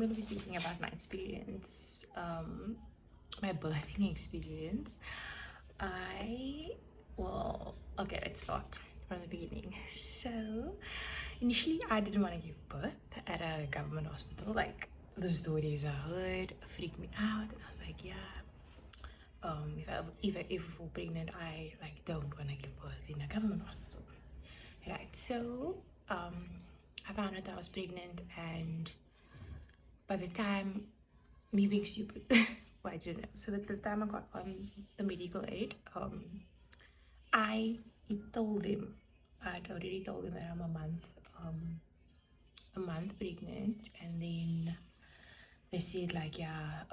going to be speaking about my experience, my birthing experience. Okay, let's start from the beginning. So, initially, I didn't want to give birth at a government hospital. Like, the stories I heard freaked me out, and I was like, yeah. If I fall pregnant, I like don't want to give birth in a government hospital, right? So, I found out I was pregnant, and by the time me being stupid, well, I didn't know. So that the time I got on the medical aid, I told them, I'd already told them that I'm a month pregnant, and then they said like, yeah,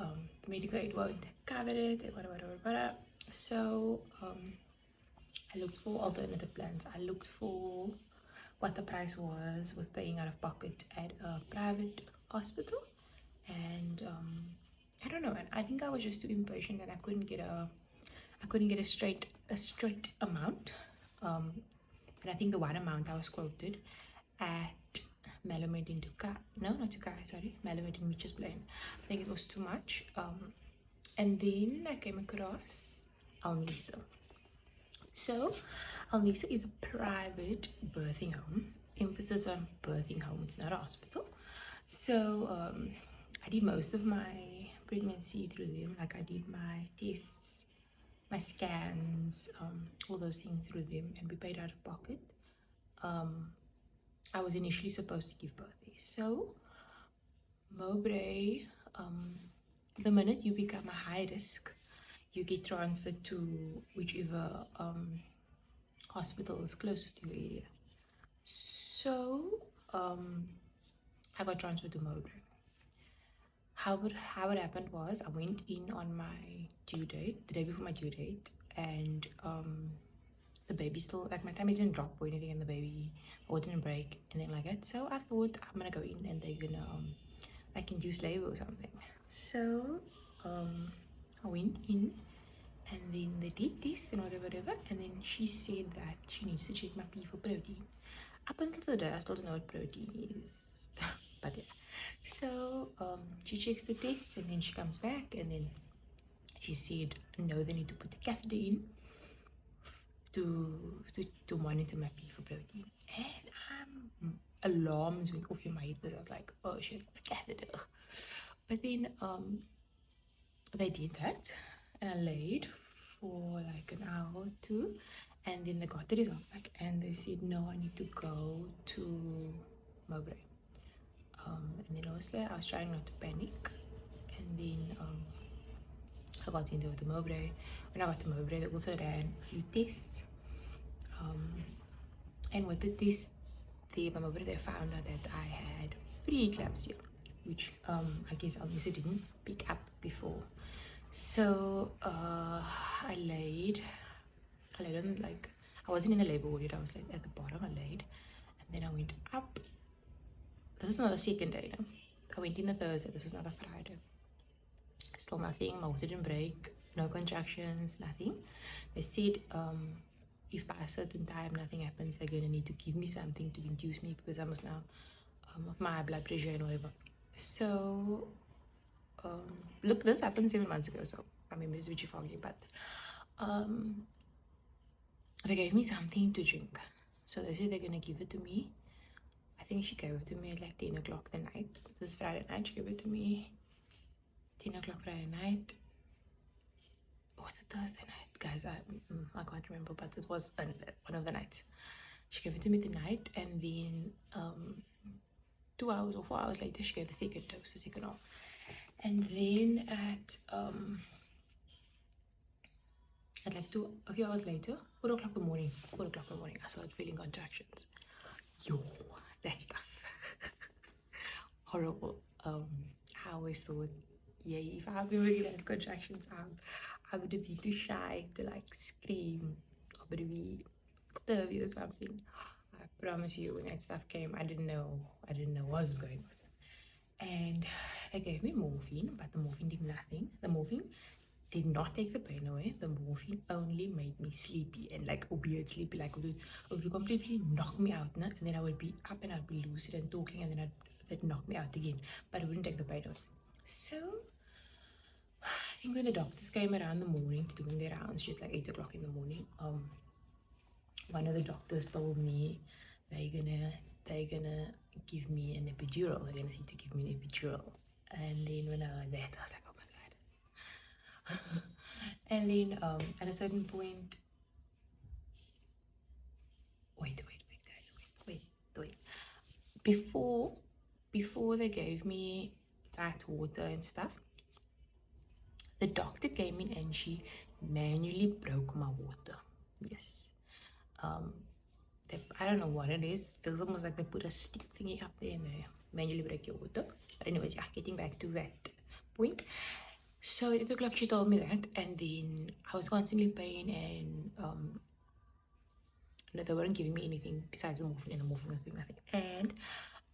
medical aid won't cover it, whatever. So I looked for alternative plans. I looked for what the price was with paying out of pocket at a private hospital, and I don't know, and I think I was just too impatient and I couldn't get a straight amount. And I think the one amount I was quoted at Malamed in Dukai, no, not Dukai, sorry, Malamed in Mitchell's Plain. I think it was too much. And then I came across Alnisa. So, Alnisa is a private birthing home. Emphasis on birthing home, it's not a hospital. So, I did most of my pregnancy through them. Like, I did my tests, my scans, all those things through them, and we paid out of pocket. I was initially supposed to give birth there. So, Mowbray, the minute you become a high risk, you get transferred to whichever hospital is closest to your area. So, I got transferred to Mowbray. How it happened was I went in on my due date, the day before my due date, and the baby still, like, my tummy didn't drop or anything, and the baby didn't break, and then like that. So I thought I'm gonna go in and they're gonna like induce labor or something. So I went in, and then they did this and whatever, and then she said that she needs to check my pee for protein. Up until today, I still don't know what protein is, but yeah. So she checks the tests, and then she comes back, and then she said no, they need to put the catheter in to monitor my pee for protein. And alarms went off in my head because I was like, oh shit, a catheter. But then they did that, and I laid for like an hour or two, and then they got the results back, and they said no, I need to go to Mowbray. And then obviously I was trying not to panic, and then I got into the Mowbray. When I got to Mowbray, they also ran a few tests, and with the test they found out that I had preeclampsia, which I guess Alisa didn't pick up before. So I laid on, like, I wasn't in the labor ward yet, I was like at the bottom. I laid, and then I went up. This was not the second day, no? I went in the Thursday, this was not a Friday. Still nothing, my water didn't break, no contractions, nothing. They said if by a certain time nothing happens, they're gonna need to give me something to induce me, because I must now of my blood pressure and whatever. So look, this happened 7 months ago, so I mean it's a bit foggy, but they gave me something to drink. So they said they're gonna give it to me. I think she gave it to me at like 10 o'clock the night. This Friday night, she gave it to me 10 o'clock Friday night. Or was it Thursday night? Guys, I can't remember, but it was one of the nights. She gave it to me the night, and then 2 hours or 4 hours later, she gave the second dose, the second half. And then at like a few hours later, 4 o'clock in the morning, I started feeling contractions. Yo, that stuff. Horrible. I always thought, yeah, if I've been really had contractions, I would be too shy to like scream, or would be sturdy or something. I promise you, when that stuff came, I didn't know what was going on. And they gave me morphine, but the morphine did nothing. The morphine did not take the pain away. The morphine only made me sleepy, and like weird sleepy, like it would completely knock me out, and then I would be up and I'd be lucid and talking, and then that knocked me out again, but I wouldn't take the pain away. So I think when the doctors came around the morning to doing their rounds, just like 8 o'clock in the morning, one of the doctors told me they're gonna give me an epidural. They're gonna need to give me an epidural. And then when I heard that, I was like, oh my god. And then at a certain point, wait, guys, wait. Before they gave me that water and stuff, the doctor came in and she manually broke my water. Yes. I don't know what it is. It feels almost like they put a stick thingy up there and they manually break your water. But anyways, yeah, getting back to that point. So at 8 o'clock she told me that, and then I was constantly in pain, and no, they weren't giving me anything besides the morphine, and the morphine was doing nothing. And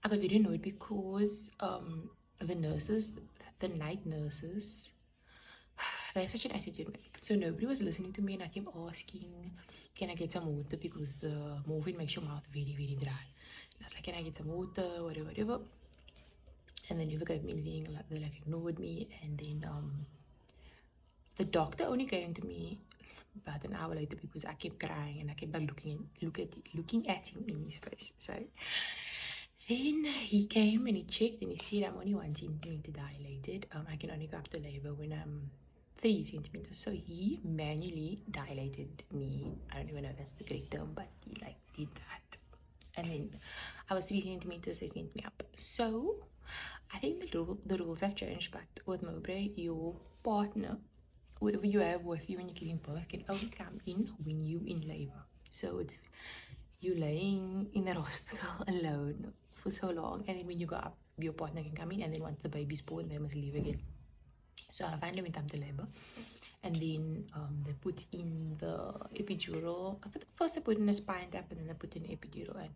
I got very annoyed because the nurses, the night nurses, they have such an attitude, man. So nobody was listening to me, and I kept asking, can I get some water, because the morphine makes your mouth very, very dry. And I was like, can I get some water, whatever. And they never gave me anything. Like, they like ignored me. And then the doctor only came to me about an hour later because I kept crying and I kept like looking at him in his face. So then he came and he checked and he said, I'm only 1 centimeter dilated. I can only go up to labor when I'm 3 centimeters. So he manually dilated me. I don't even know if that's the correct term, but he like did that. And then I was 3 centimeters, they sent me up. So I think the rules have changed, but with Mowbray, your partner, whoever you have with you when you're giving birth, can only come in when you in labor. So it's you laying in the hospital alone for so long, and then when you go up, your partner can come in, and then once the baby's born, they must leave again. So I finally went up to labor, and then they put in the epidural. First they put in a spine tap, and then they put in the epidural,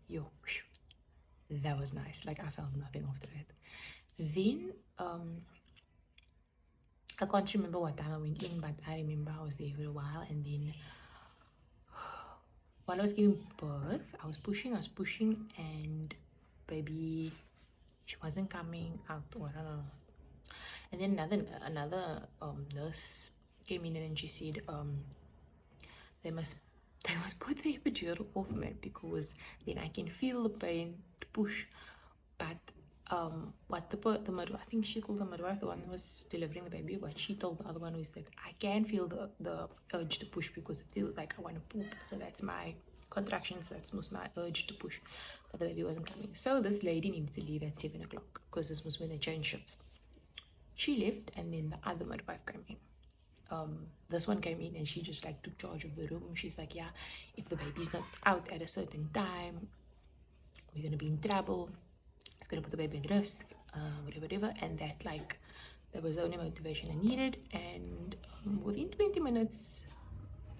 and that was nice. Like, I felt nothing after that. Then I can't remember what time I went in, but I remember I was there for a while, and then while I was giving birth, I was pushing, and baby, she wasn't coming out, or I don't know. And then another nurse came in and she said they must put the epidural off me, because then I can feel the pain to push. But what the midwife, I think she called the midwife, the one who was delivering the baby, what she told the other one was that I can feel the urge to push, because it feels like I want to poop. So that's my contractions, that's most my urge to push, but the baby wasn't coming. So this lady needed to leave at 7 o'clock, because this was when they changed shifts. She left, and then the other midwife came in. This one came in and she just like took charge of the room. She's like, yeah, if the baby's not out at a certain time, we're gonna be in trouble. It's gonna put the baby at risk, whatever. And that was the only motivation I needed. And within 20 minutes,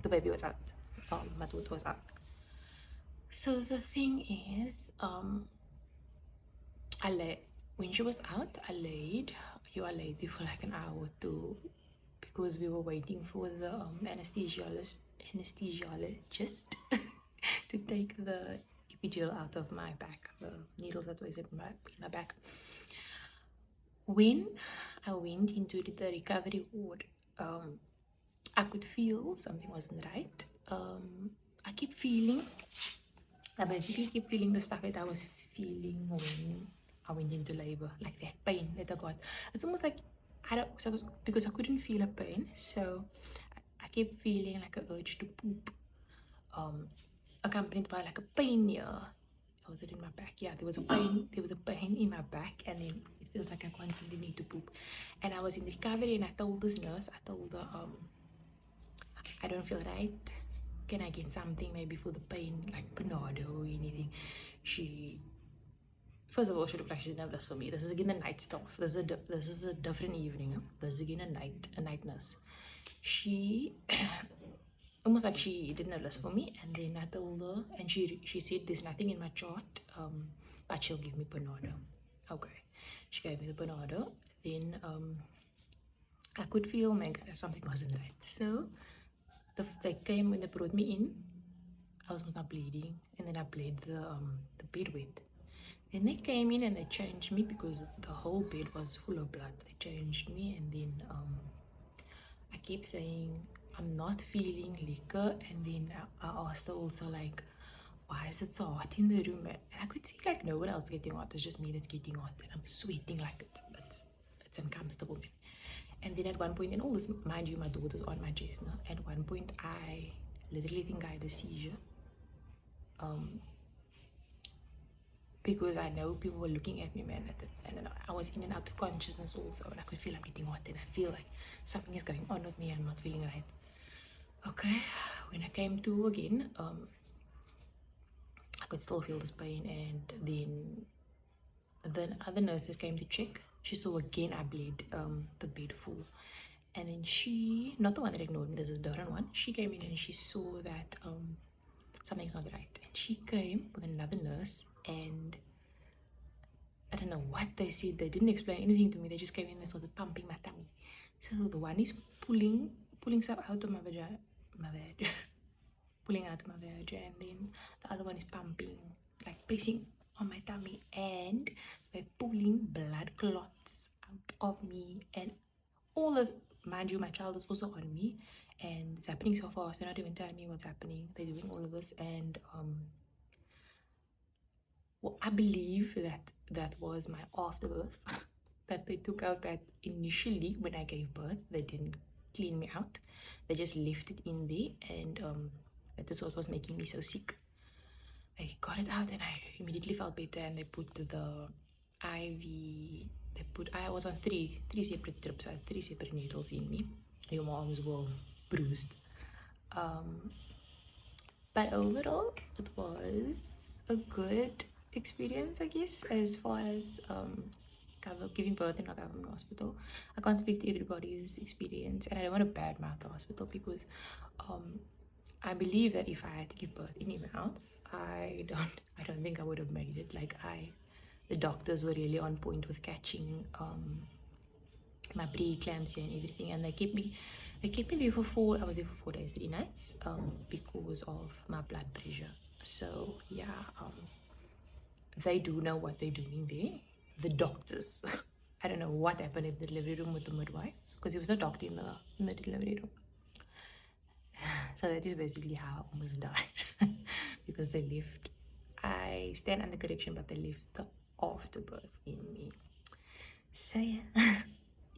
the baby was out. Matut was out. So the thing is, when she was out, I laid there for like an hour or two, because we were waiting for the anesthesiologist to take the epidural out of my back, the needles that was in my back. When I went into the recovery ward, I could feel something wasn't right. I basically kept feeling the stuff that I was feeling when I went into labor, like that pain that I got. It's almost like because I couldn't feel a pain, so I kept feeling like an urge to poop, accompanied by like a pain here. Was it in my back? Yeah, there was a pain in my back, and then it feels like I constantly need to poop. And I was in recovery, and I told this nurse, I told her, I don't feel right. Can I get something maybe for the pain, like Panado or anything? First of all, she looked like she didn't have this for me. This is again the night staff. This is a different evening. This is again a night nurse. She almost like she didn't have this for me. And then I told her, and she said there's nothing in my chart, but she'll give me Panado. Okay, she gave me the Panado. Then I could feel like something wasn't right. So they came when they brought me in. I was not bleeding, and then I bled the bed wet. Then they came in and they changed me because the whole bed was full of blood. They changed me, and then I keep saying I'm not feeling liquor, and then I asked her also like, why is it so hot in the room? And I could see like no one else getting hot. It's just me that's getting hot, and I'm sweating like it's uncomfortable. And then at one point, and all this, mind you, my daughter's on my chest now. At one point, I literally think I had a seizure. Because I know people were looking at me, man, and then I was in and out of consciousness also, and I could feel I'm getting hot, and I feel like something is going on with me. I'm not feeling right. Okay, when I came to again, I could still feel this pain, and then other nurses came to check. She saw again I bled, the bed full, and then she, not the one that ignored me, there's a different one. She came in and she saw that something's not right, and she came with another nurse, and I don't know what they said. They didn't explain anything to me. They just came in and started pumping my tummy. So the one is pulling stuff out of my vagina, pulling out my vagina, and then the other one is pumping, like pressing on my tummy, and they're pulling blood clots out of me, and all this. Mind you, my child is also on me, and it's happening so fast. They're not even telling me what's happening. They're doing all of this, and well, I believe that that was my afterbirth. That they took out, that initially when I gave birth they didn't clean me out. They just left it in there, and that is what was making me so sick. They got it out and I immediately felt better, and they put the IV. I was on three separate trips. I had three separate needles in me. Your arms were bruised. But overall it was a good experience, I guess, as far as giving birth in a government hospital. I can't speak to everybody's experience, and I don't want to badmouth the hospital, because I believe that if I had to give birth anywhere else, I don't think I would have made it. Like, the doctors were really on point with catching my preeclampsia and everything, and they kept me there for I was there for 4 days, 3 nights, because of my blood pressure. So yeah, they do know what they're doing there, the doctors. I don't know what happened in the delivery room with the midwife, because there was no doctor in the delivery room. So that is basically how I almost died. Because they left, I stand under correction, but they left the afterbirth in me. So yeah,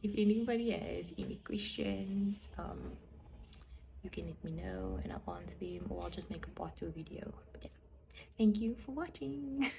if anybody has any questions, you can let me know and I'll answer them, or I'll just make a part 2 video. But yeah, thank you for watching.